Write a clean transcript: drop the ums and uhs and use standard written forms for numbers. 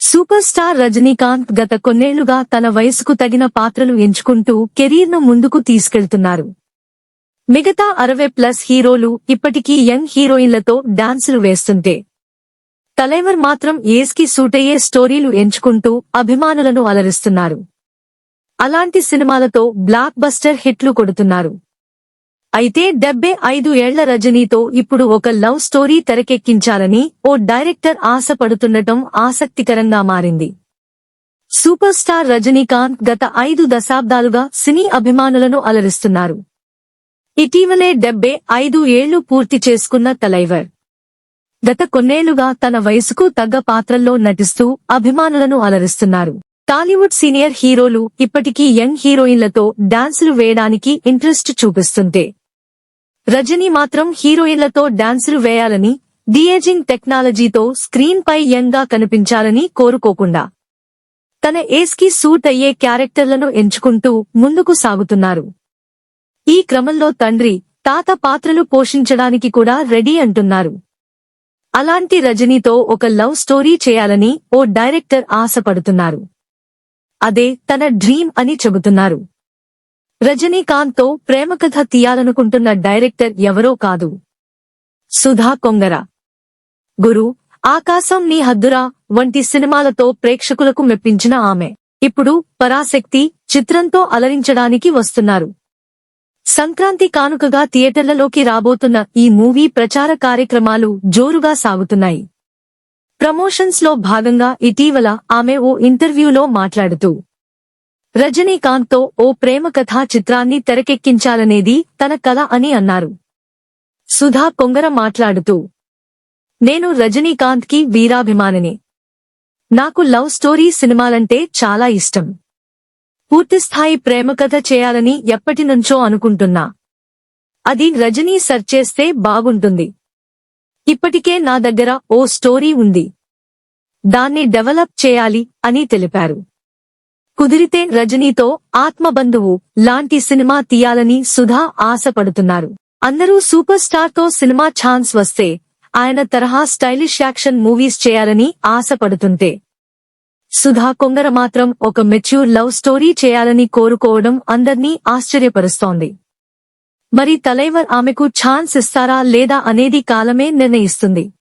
Super star Rajinikanth గత కొన్నేళ్లుగా తన వయసుకు తగిన పాత్రలు ఎంచుకుంటూ కెరీర్ను ముందుకు తీసుకెళ్తున్నారు. మిగతా 60+ హీరోలు ఇప్పటికీ యంగ్ హీరోయిన్లతో డాన్సులు వేస్తుంటే తలైవర్ మాత్రం ఏజ్ కి సూటయ్యే స్టోరీలు ఎంచుకుంటూ అభిమానులను అలరిస్తున్నారు. అలాంటి సినిమాలతో బ్లాక్ బస్టర్ హిట్లు కొడుతున్నారు. అయితే 75 ఏళ్ల రజనీతో ఇప్పుడు ఒక లవ్ స్టోరీ తెరకెక్కించాలని ఓ డైరెక్టర్ ఆశపడుతుండటం ఆసక్తికరంగా మారింది. సూపర్ స్టార్ రజనీకాంత్ గత 5 దశాబ్దాలుగా సినీ అభిమానులను అలరిస్తున్నారు. ఇటీవలే 75 ఏళ్లు పూర్తి చేసుకున్న తలైవర్ గత కొన్నేళ్లుగా తన వయసుకు తగ్గ పాత్రల్లో నటిస్తూ అభిమానులను అలరిస్తున్నారు. టాలీవుడ్ సీనియర్ హీరోలు ఇప్పటికీ యంగ్ హీరోయిన్లతో డాన్సులు వేయడానికి ఇంట్రెస్ట్ చూపిస్తుంటే రజనీ మాత్రం హీరోయిన్లతో డాన్సులు వేయాలని, డీఏజింగ్ టెక్నాలజీతో స్క్రీన్ పై యంగ్ గా కనిపించాలని కోరుకోకుండా తన ఏజ్ కి సూట్ అయ్యే క్యారెక్టర్లను ఎంచుకుంటూ ముందుకు సాగుతున్నారు. ఈ క్రమంలో తండ్రి, తాత పాత్రలు పోషించడానికి కూడా రెడీ అంటున్నారు. అలాంటి రజనీతో ఒక లవ్ స్టోరీ చేయాలని ఓ డైరెక్టర్ ఆశపడుతున్నారు. అదే తన డ్రీమ్ అని చెబుతున్నారు. రజనీకాంత్తో ప్రేమకథ తీయాలనుకుంటున్న డైరెక్టర్ ఎవరో కాదు, సుధా కొంగర. గురు, ఆకాశం నీ హద్దురా వంటి సినిమాలతో ప్రేక్షకులకు మెప్పించిన ఆమె ఇప్పుడు పరాశక్తి చిత్రంతో అలరించడానికి వస్తున్నారు. సంక్రాంతి కానుకగా థియేటర్లలోకి రాబోతున్న ఈ మూవీ ప్రచార కార్యక్రమాలు జోరుగా సాగుతున్నాయి. ప్రమోషన్స్ లో భాగంగా ఇటీవల ఆమె ఓ ఇంటర్వ్యూలో మాట్లాడుతూ రజనీకాంత్తో ఓ ప్రేమ కథా చిత్రాన్ని తెరకెక్కించాలనేది తన కల అని అన్నారు. సుధా కొంగర మాట్లాడుతూ, నేను రజనీకాంత్ కి వీరాభిమానిని. నాకు లవ్ స్టోరీ సినిమాలంటే చాలా ఇష్టం. పూర్తిస్థాయి ప్రేమకథ చేయాలని ఎప్పటినుంచో అనుకుంటున్నా. అది రజనీ సర్ చేస్తే బాగుంటుంది. ఇప్పటికే నా దగ్గర ఓ స్టోరీ ఉంది. దాన్ని డెవలప్ చేయాలి అని తెలిపారు. కుదిరితే రజనీతో ఆత్మబంధువు లాంటి సినిమా తీయాలని సుధా ఆశపడుతున్నారు. అందరూ సూపర్ స్టార్ తో సినిమా ఛాన్స్ వస్తే ఆయన తరహా స్టైలిష్ యాక్షన్ మూవీస్ చేయాలని ఆశపడుతుంటే సుధా కొంగర మాత్రం ఒక మెచ్యూర్ లవ్ స్టోరీ చేయాలని కోరుకోవడం అందర్నీ ఆశ్చర్యపరుస్తోంది. మరి తలైవర్ ఆమెకు ఛాన్స్ ఇస్తారా లేదా అనేది కాలమే నిర్ణయిస్తుంది.